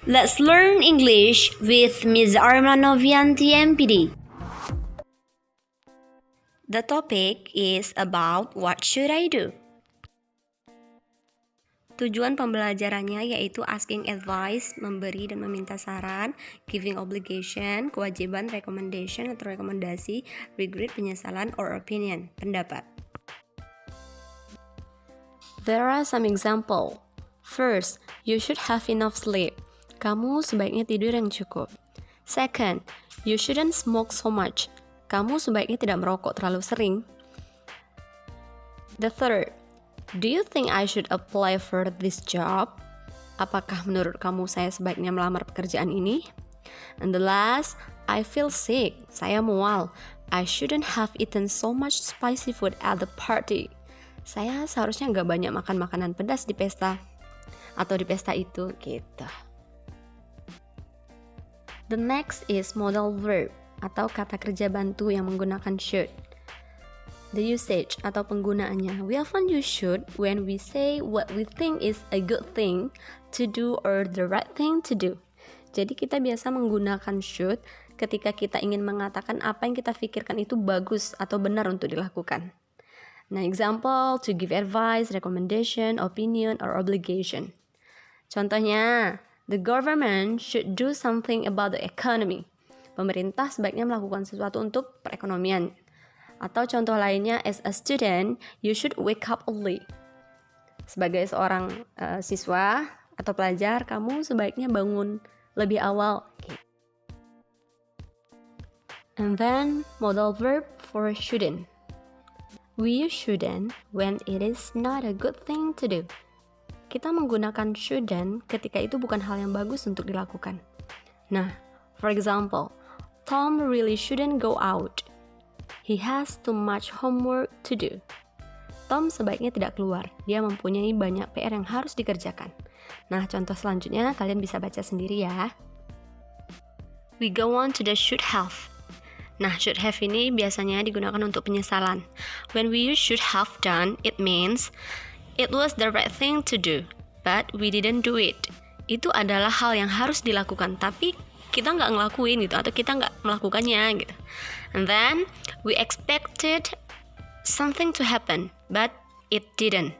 Let's learn English with Ms. Arma Novianti MPD. The topic is about what should I do? Tujuan pembelajarannya yaitu asking advice, memberi dan meminta saran, giving obligation, kewajiban, recommendation atau rekomendasi, regret, penyesalan, or opinion, pendapat. There are some example. First, you should have enough sleep. Kamu sebaiknya tidur yang cukup. Second, you shouldn't smoke so much. Kamu sebaiknya tidak merokok terlalu sering. The third, do you think I should apply for this job? Apakah menurut kamu saya sebaiknya melamar pekerjaan ini? And the last, I feel sick. Saya mual. I shouldn't have eaten so much spicy food at the party. Saya seharusnya nggak banyak makan makanan pedas di pesta. Atau di pesta itu, gitu. The next is modal verb atau kata kerja bantu yang menggunakan should. The usage atau penggunaannya. We often use should when we say what we think is a good thing to do or the right thing to do. Jadi kita biasa menggunakan should ketika kita ingin mengatakan apa yang kita pikirkan itu bagus atau benar untuk dilakukan. Nah, example, to give advice, recommendation, opinion, or obligation. Contohnya, the government should do something about the economy. Pemerintah sebaiknya melakukan sesuatu untuk perekonomian. Atau contoh lainnya, as a student, you should wake up early. Sebagai seorang siswa atau pelajar, kamu sebaiknya bangun lebih awal. And then, modal verb for shouldn't. We use shouldn't when it is not a good thing to do. Kita menggunakan shouldn't ketika itu bukan hal yang bagus untuk dilakukan. Nah, for example, Tom really shouldn't go out. He has too much homework to do. Tom sebaiknya tidak keluar. Dia mempunyai banyak PR yang harus dikerjakan. Nah, contoh selanjutnya kalian bisa baca sendiri ya. We go on to the should have. Nah, should have ini biasanya digunakan untuk penyesalan. When we use should have done, it means it was the right thing to do, but we didn't do it. Itu adalah hal yang harus dilakukan, tapi kita nggak ngelakuin gitu, atau kita nggak melakukannya gitu. And then, we expected something to happen, but it didn't.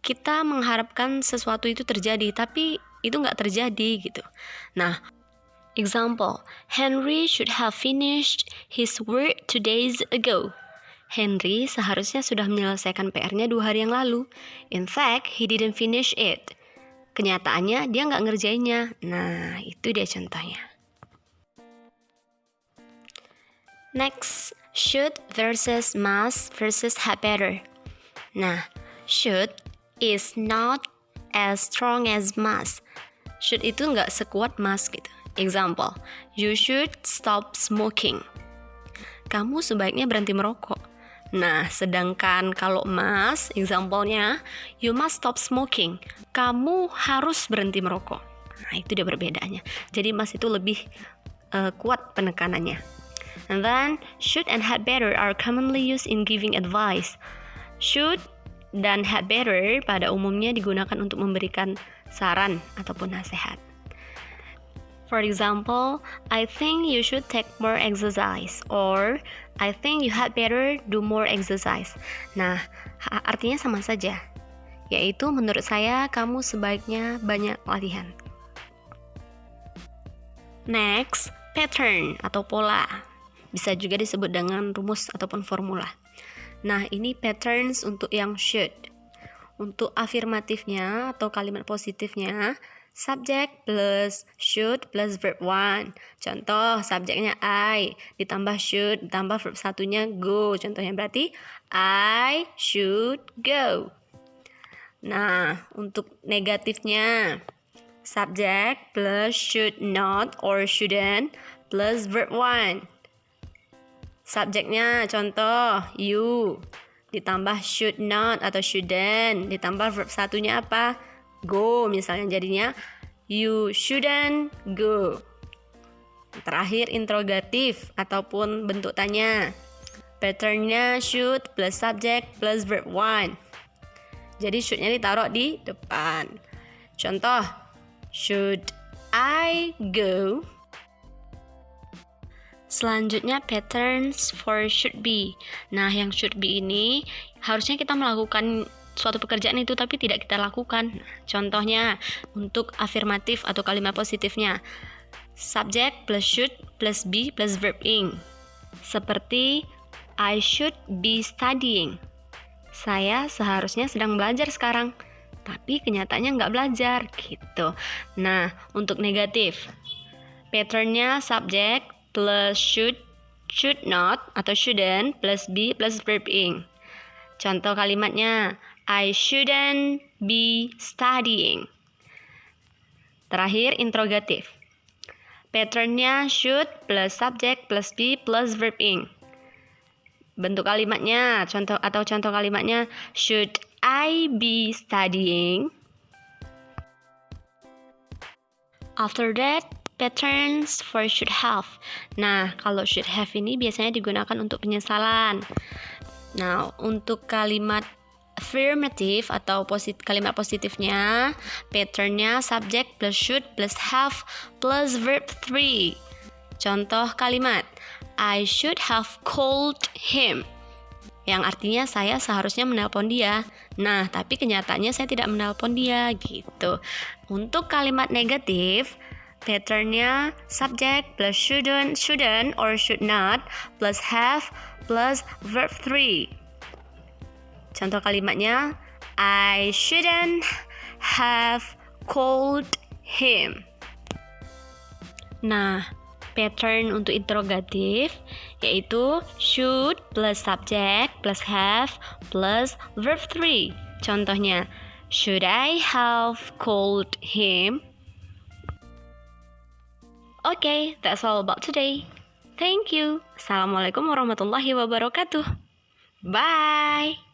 Kita mengharapkan sesuatu itu terjadi, tapi itu nggak terjadi gitu. Nah, example, Henry should have finished his work 2 days ago. Henry seharusnya sudah menyelesaikan PR-nya 2 hari yang lalu. In fact, he didn't finish it. Kenyataannya, dia nggak ngerjainnya. Nah, itu dia contohnya. Next, should versus must versus had better. Nah, should is not as strong as must. Should itu nggak sekuat must gitu. Example, you should stop smoking. Kamu sebaiknya berhenti merokok. Nah, sedangkan kalau must, example-nya, you must stop smoking. Kamu harus berhenti merokok. Nah, itu dia perbedaannya. Jadi must itu lebih kuat penekanannya. And then, should and had better are commonly used in giving advice. Should dan had better pada umumnya digunakan untuk memberikan saran ataupun nasihat. For example, I think you should take more exercise, or I think you had better do more exercise. Nah, artinya sama saja, yaitu menurut saya kamu sebaiknya banyak latihan. Next, pattern atau pola. Bisa juga disebut dengan rumus ataupun formula. Nah, ini patterns untuk yang should. Untuk afirmatifnya atau kalimat positifnya, subject plus should plus verb 1. Contoh, subjeknya I, ditambah should, ditambah verb satunya go. Contohnya berarti, I should go. Nah, untuk negatifnya, subject plus should not or shouldn't plus verb 1. Subjeknya, contoh, you, ditambah should not atau shouldn't, ditambah verb satunya apa? Go, misalnya jadinya you shouldn't go. Terakhir interrogatif ataupun bentuk tanya. Patternnya should plus subject plus verb 1. Jadi should-nya ditaruh di depan. Contoh, should I go. Selanjutnya patterns for should be. Nah, yang should be ini harusnya kita melakukan suatu pekerjaan itu tapi tidak kita lakukan. Contohnya untuk afirmatif atau kalimat positifnya, subject plus should plus be plus verb ing. Seperti I should be studying. Saya seharusnya sedang belajar sekarang, tapi kenyataannya nggak belajar gitu. Nah, untuk negatif, patternnya subject plus should not atau shouldn't plus be plus verb ing. Contoh kalimatnya, I shouldn't be studying. Terakhir, interrogatif. Patternnya should plus subject plus be plus verb ing. Bentuk kalimatnya, contoh kalimatnya, should I be studying? After that, patterns for should have. Nah, kalau should have ini biasanya digunakan untuk penyesalan. Nah, untuk kalimat affirmative atau kalimat positifnya, patternnya subject plus should plus have plus verb 3. Contoh kalimat, I should have called him. Yang artinya saya seharusnya menelpon dia. Nah, tapi kenyataannya saya tidak menelpon dia gitu. Untuk kalimat negatif, patternnya subject plus shouldn't or should not plus have plus verb 3. Contoh kalimatnya, I shouldn't have called him. Nah, pattern untuk interrogatif yaitu should plus subject plus have plus verb 3. Contohnya, should I have called him? Okay, that's all about today. Thank you. Assalamualaikum warahmatullahi wabarakatuh. Bye.